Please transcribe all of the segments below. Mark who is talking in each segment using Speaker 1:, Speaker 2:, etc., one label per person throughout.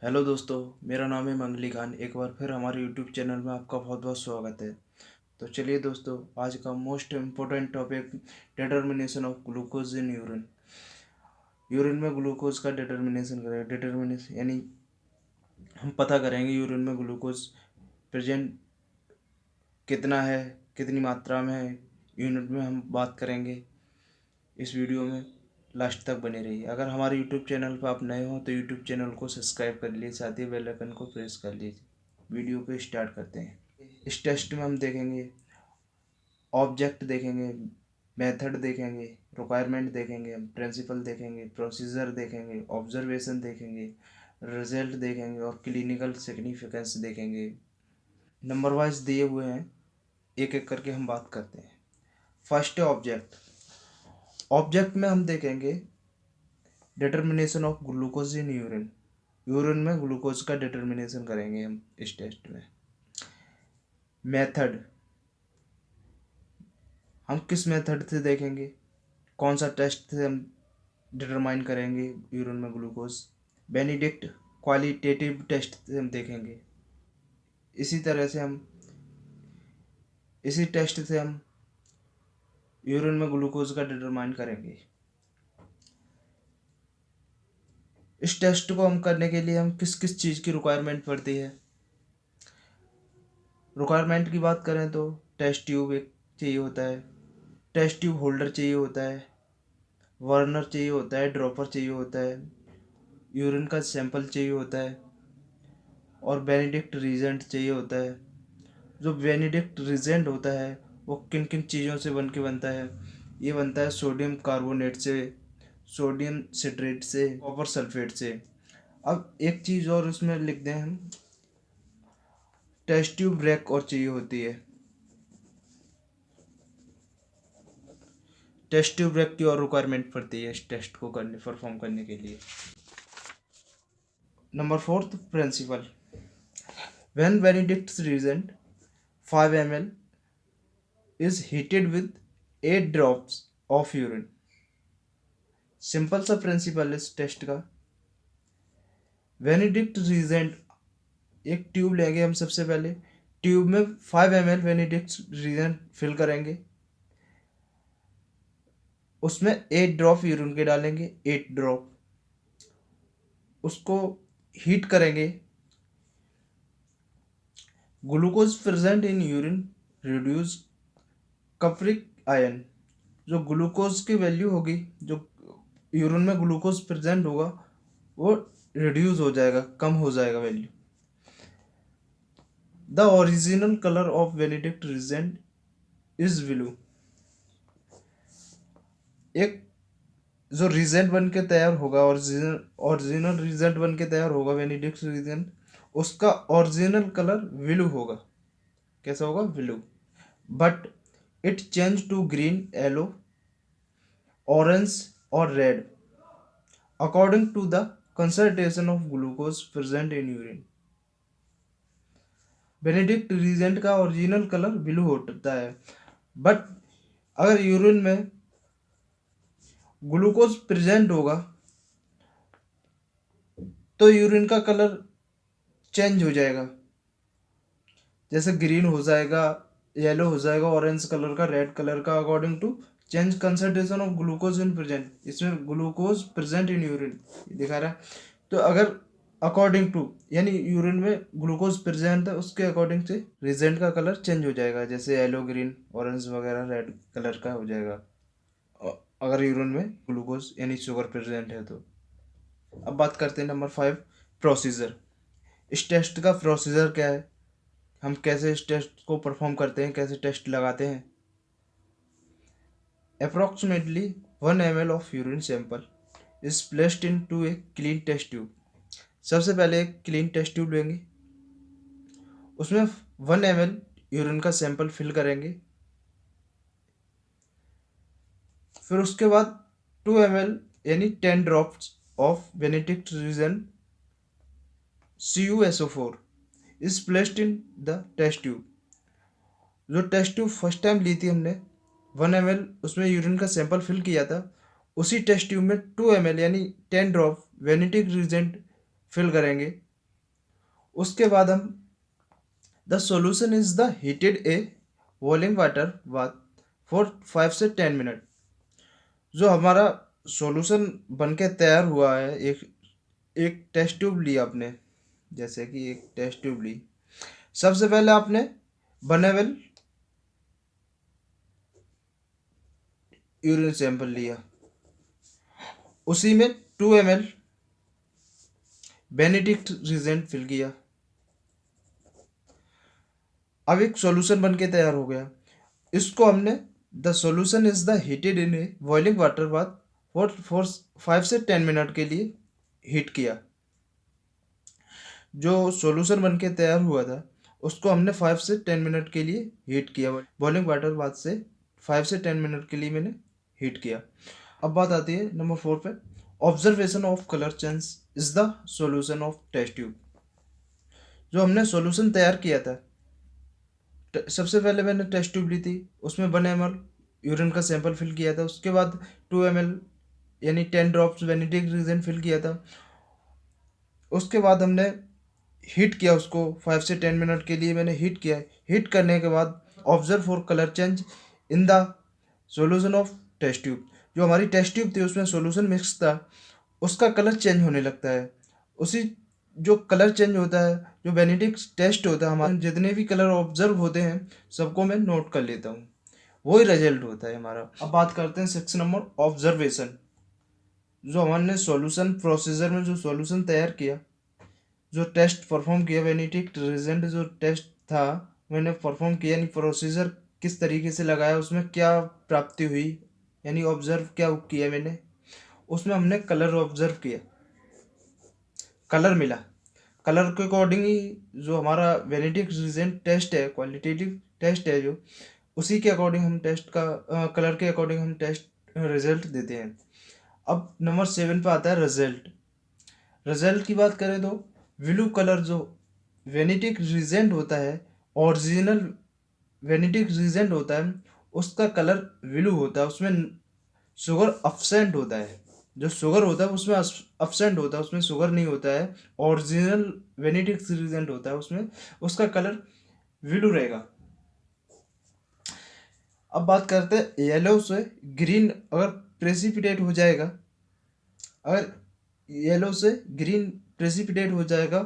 Speaker 1: Hello दोस्तों, मेरा नाम है मंगली खान। एक बार फिर हमारे यूट्यूब चैनल में आपका बहुत बहुत स्वागत है। तो चलिए दोस्तों, आज का most important topic determination of glucose in urine. Urine में ग्लूकोज का डिटर्मिनेशन करेंगे। डिटर्मिनेशन यानी हम पता करेंगे यूरिन में ग्लूकोज प्रेजेंट कितना है, कितनी मात्रा में है, यूनिट में हम बात करेंगे। इस वीडियो में लास्ट तक बने रहिए। अगर हमारे यूट्यूब चैनल पर आप नए हो तो यूट्यूब चैनल को सब्सक्राइब कर लीजिए, साथ ही बेल आइकन को प्रेस कर लीजिए। वीडियो को स्टार्ट करते हैं। इस टेस्ट में हम देखेंगे, ऑब्जेक्ट देखेंगे, मेथड देखेंगे, रिक्वायरमेंट देखेंगे, हम प्रिंसिपल देखेंगे, प्रोसीजर देखेंगे, ऑब्जर्वेशन देखेंगे, रिजल्ट देखेंगे और क्लिनिकल सिग्निफिकेंस देखेंगे। नंबर वाइज दिए हुए हैं, एक एक करके हम बात करते हैं। फर्स्ट है ऑब्जेक्ट। ऑब्जेक्ट में हम देखेंगे determination of glucose in urine. Urine में ग्लूकोज का डिटर्मिनेशन करेंगे हम इस टेस्ट में। मेथड, हम किस मेथड से देखेंगे, कौन सा टेस्ट से हम डिटरमाइन करेंगे यूरिन में ग्लूकोज। बेनिडिक्ट क्वालिटेटिव टेस्ट से हम देखेंगे। इसी तरह से हम इसी टेस्ट से हम यूरिन में ग्लूकोज का डिटरमाइन करेंगे। इस टेस्ट को हम करने के लिए हम किस किस चीज़ की रिक्वायरमेंट पड़ती है। रिक्वायरमेंट की बात करें तो टेस्ट ट्यूब एक चाहिए होता है, टेस्ट ट्यूब होल्डर चाहिए होता है, वर्नर चाहिए होता है, ड्रॉपर चाहिए होता है, यूरिन का सैंपल चाहिए होता है और बेनिडिक्ट रीजेंट चाहिए होता है। जो बेनिडिक्ट रीजेंट होता है वो किन किन चीज़ों से बनता है। ये बनता है सोडियम कार्बोनेट से, सोडियम सिट्रेट से, कॉपर सल्फेट से। अब एक चीज़ और उसमें लिख दें हम, टेस्ट ट्यूब ब्रेक और चाहिए होती है। टेस्ट ट्यूब ब्रेक की और रिक्वायरमेंट पड़ती है इस टेस्ट को परफॉर्म करने के लिए। Number fourth, principle. When Benedict's reagent 5 ml is heated with 8 drops of urine। Simple सा प्रिंसिपल इस टेस्ट का। बेनिडिक्ट रीजेंट, एक ट्यूब लेंगे हम। सबसे पहले ट्यूब में 5 ml बेनिडिक्ट रीजेंट फिल करेंगे, उसमें 8 ड्रॉप यूरिन के डालेंगे, 8 ड्रॉप। उसको हीट करेंगे। Glucose present in urine reduce cupric ion. जो ग्लूकोज की वैल्यू होगी, जो यूरिन में ग्लूकोज प्रेजेंट होगा, वो रिड्यूस हो जाएगा, कम हो जाएगा value. The original colour of Benedict reagent is blue. एक जो रीजेंट बन के तैयार होगा, ओरिजिनल रीजेंट बन के तैयार होगा बेनिडिक्ट रीजेंट, उसका ओरिजिनल कलर ब्लू होगा। कैसा होगा? Blue. But it change to green, yellow, orange और red according to the concentration of glucose present in urine. Benedict reagent का ओरिजिनल कलर ब्लू होता है, बट अगर यूरिन में ग्लूकोज प्रेजेंट होगा तो यूरिन का कलर चेंज हो जाएगा। जैसे ग्रीन हो जाएगा, येलो हो जाएगा, ऑरेंज कलर का, रेड कलर का, according to change concentration of glucose in present. इसमें ग्लूकोज प्रेजेंट इन यूरिन दिखा रहा है। तो अगर अकॉर्डिंग टू यानी यूरिन में ग्लूकोज प्रेजेंट है, उसके अकॉर्डिंग से रिजेंट का कलर चेंज हो जाएगा। जैसे येलो, ग्रीन, ऑरेंज वगैरह रेड कलर का हो जाएगा अगर यूरिन में ग्लूकोज यानी शुगर प्रेजेंट है तो। अब बात करते हैं नंबर 5, प्रोसीजर। इस टेस्ट का प्रोसीजर क्या है, हम कैसे इस टेस्ट को परफॉर्म करते हैं, कैसे टेस्ट लगाते हैं। Approximately 1 ml of urine sample is placed into a clean test tube. सबसे पहले एक क्लीन टेस्ट ट्यूब लेंगे, उसमें 1 ml यूरिन का सैंपल फिल करेंगे। फिर उसके बाद 2 ml यानी 10 drops of Benedict reagent CuSO4 is placed in the test tube. जो टेस्ट ट्यूब फर्स्ट टाइम ली थी हमने, 1 ml उसमें यूरिन का सैंपल फिल किया था, उसी टेस्ट ट्यूब में 2 ml यानी 10 ड्रॉप बेनेडिक्ट रीजेंट फिल करेंगे उसके बाद हम the solution is the heated A boiling water bath for 5 से 10 मिनट। जो हमारा सॉल्यूशन बन के तैयार हुआ है, एक एक टेस्ट ट्यूब ली आपने, जैसे कि एक टेस्ट ट्यूब ली। सबसे पहले आपने बनेबल यूरिन सैंपल लिया, उसी में 2 ml बेनेडिक्ट रिजेंट फिल किया। अब एक सॉल्यूशन बन के तैयार हो गया। इसको हमने the solution is the heated in A boiling water bath for 5 से 10 मिनट के लिए हीट किया। जो सॉल्यूशन बन के तैयार हुआ था उसको हमने 5 से 10 मिनट के लिए हीट किया। बॉइलिंग वाटर बाथ से 5 से 10 मिनट के लिए मैंने हीट किया। अब बात आती है नंबर 4 पे, observation of colour change is the solution of test tube. जो हमने सॉल्यूशन तैयार किया था, सबसे पहले मैंने टेस्ट ट्यूब ली थी, उसमें 1 ml यूरिन का सैंपल फिल किया था। उसके बाद 2 ml यानी 10 ड्रॉप्स बेनेडिक्ट रिजेंट फिल किया था। उसके बाद हमने हीट किया उसको 5 से 10 मिनट के लिए मैंने हीट किया। हीट करने के बाद observe for colour change in the solution of test tube. जो हमारी टेस्ट ट्यूब थी उसमें सॉल्यूशन मिक्स था, उसका कलर चेंज होने लगता है। उसी जो कलर चेंज होता है, जो बेनेडिक्ट टेस्ट होता है, हमारे जितने भी कलर ऑब्जर्व होते हैं सबको मैं नोट कर लेता हूँ, वही रिजल्ट होता है हमारा। अब बात करते हैं सेक्शन नंबर ऑब्जर्वेशन। जो हमने सॉल्यूशन प्रोसीजर में जो सॉल्यूशन तैयार किया, जो टेस्ट परफॉर्म किया, बेनेडिक्ट रिजेंट जो टेस्ट था मैंने परफॉर्म किया, यानी प्रोसीजर किस तरीके से लगाया, उसमें क्या प्राप्ति हुई, यानी ऑब्जर्व क्या किया मैंने, उसमें हमने कलर ऑब्जर्व किया, कलर मिला। कलर के अकॉर्डिंग ही जो हमारा बेनेडिक्ट रिजेंट टेस्ट है, क्वालिटेटिव टेस्ट है, जो उसी के अकॉर्डिंग हम टेस्ट का कलर के अकॉर्डिंग हम टेस्ट रिजल्ट देते हैं। अब नंबर 7 पे आता है रिजल्ट। रिजल्ट की बात करें तो ब्लू कलर जो वेनेटिक रिजेंट होता है, ओरिजिनल वेनेटिक रिजेंट होता है, उसका कलर ब्लू होता है। उसमें शुगर अब्सेंट होता है, जो शुगर होता है उसमें अब्सेंट होता है, उसमें शुगर नहीं होता है। ओरिजिनल वेनेटिक रिजेंट होता है उसमें, उसका कलर ब्लू रहेगा। अब बात करते हैं येलो से ग्रीन अगर प्रेसिपिटेट हो जाएगा, अगर येलो से ग्रीन प्रेसिपिटेट हो जाएगा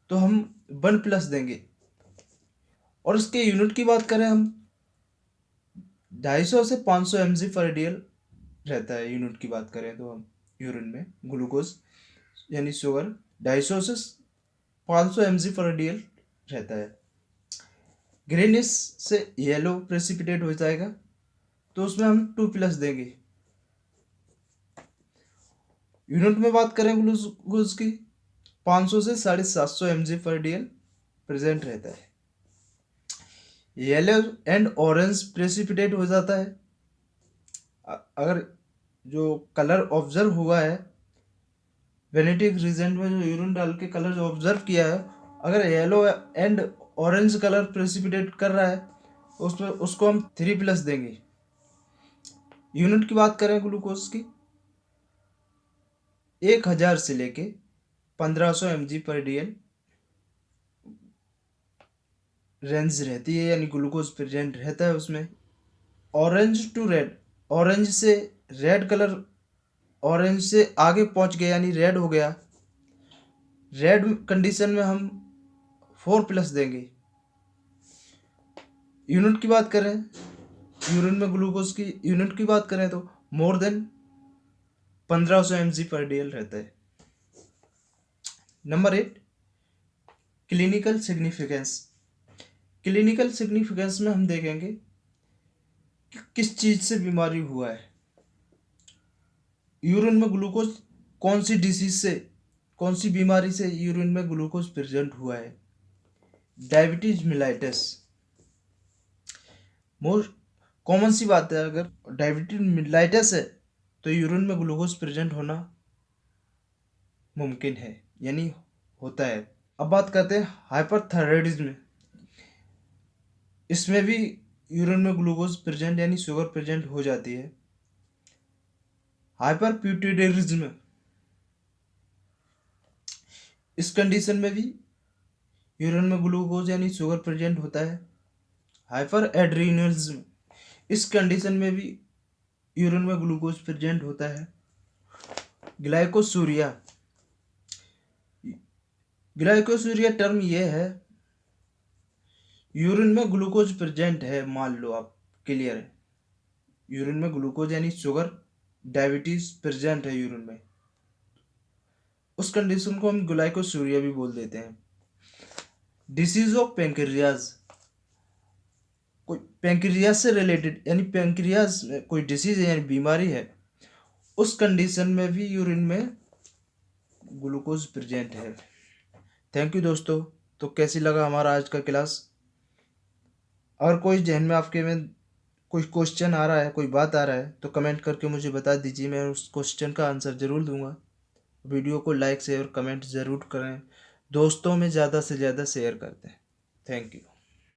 Speaker 1: तो हम 1+ देंगे। और इसके यूनिट की बात करें हम 250 से 500 mg/dl रहता है। यूनिट की बात करें तो हम यूरिन में ग्लूकोज यानी शुगर 250 से 500 mg/dl रहता है। ग्रीनिश से येलो प्रेसिपिटेट हो जाएगा तो उसमें हम 2+ देंगे। यूनिट में बात करें ग्लूकोज की 500 से 750 mg/dl प्रेजेंट रहता है। येलो एंड ऑरेंज प्रेसिपिटेट हो जाता है। अगर जो कलर ऑब्जर्व हुआ है वेनेटिक रिजेंट में, जो यूरिन डाल के कलर जो ऑब्जर्व किया है, अगर yellow and orange colour precipitate कर रहा है उसमें उसको हम 3+ देंगे। यूनिट की बात करें ग्लूकोज की 1000 से लेके 1500 mg/dl रेंज रहती है, यानी ग्लूकोज प्रेजेंट रहता है उसमें। ऑरेंज टू रेड, ऑरेंज से रेड कलर, ऑरेंज से आगे पहुंच गया यानी रेड हो गया, रेड कंडीशन में हम 4+ देंगे। यूनिट की बात करें, यूरिन में ग्लूकोज की यूनिट की बात करें तो मोर देन 1500 mg/dl रहता है। Number 8 clinical significance. Clinical significance में हम देखेंगे कि किस चीज से बीमारी हुआ है। यूरिन में ग्लूकोज कौन सी डिसीज से, कौन सी बीमारी से यूरिन में ग्लूकोज प्रेजेंट हुआ है। डायबिटीज मिलाइटिस मोस्ट कॉमन सी बात है। अगर डायबिटीज मिलाइटिस है तो यूरिन में ग्लूकोज प्रेजेंट होना मुमकिन है, यानी होता है। अब बात करते हैं हाइपरथायराइडिज्म। इसमें भी यूरिन में ग्लूकोज प्रेजेंट यानी शुगर प्रेजेंट हो जाती है। हाइपरप्यूटिडेरिज्म, इस कंडीशन में भी यूरिन में ग्लूकोज यानी शुगर प्रेजेंट होता है। हाइपर एड्रेनलिज्म, इस कंडीशन में भी यूरिन में ग्लूकोज प्रेजेंट होता है। ग्लाइकोसूरिया, ग्लाइकोसूरिया टर्म ये है, यूरिन में ग्लूकोज प्रेजेंट है, मान लो आप क्लियर है, यूरिन में ग्लूकोज यानी शुगर डायबिटीज प्रेजेंट है यूरिन में, उस कंडीशन को हम ग्लाइकोसूरिया भी बोल देते हैं। डिसीज ऑफ पेंक्रियाज, कोई पेंक्रियाज से रिलेटेड यानी पेंक्रियाज में कोई डिसीज है यानी बीमारी है, उस कंडीशन में भी यूरिन में ग्लूकोज प्रेजेंट है। थैंक यू दोस्तों। तो कैसी लगा हमारा आज का क्लास? अगर कोई जहन में आपके में कोई क्वेश्चन आ रहा है, कोई बात आ रहा है, तो कमेंट करके मुझे बता दीजिए, मैं उस क्वेश्चन का आंसर ज़रूर दूंगा। वीडियो को लाइक शेयर कमेंट ज़रूर करें, दोस्तों में ज़्यादा से ज़्यादा शेयर करते हैं। Thank you.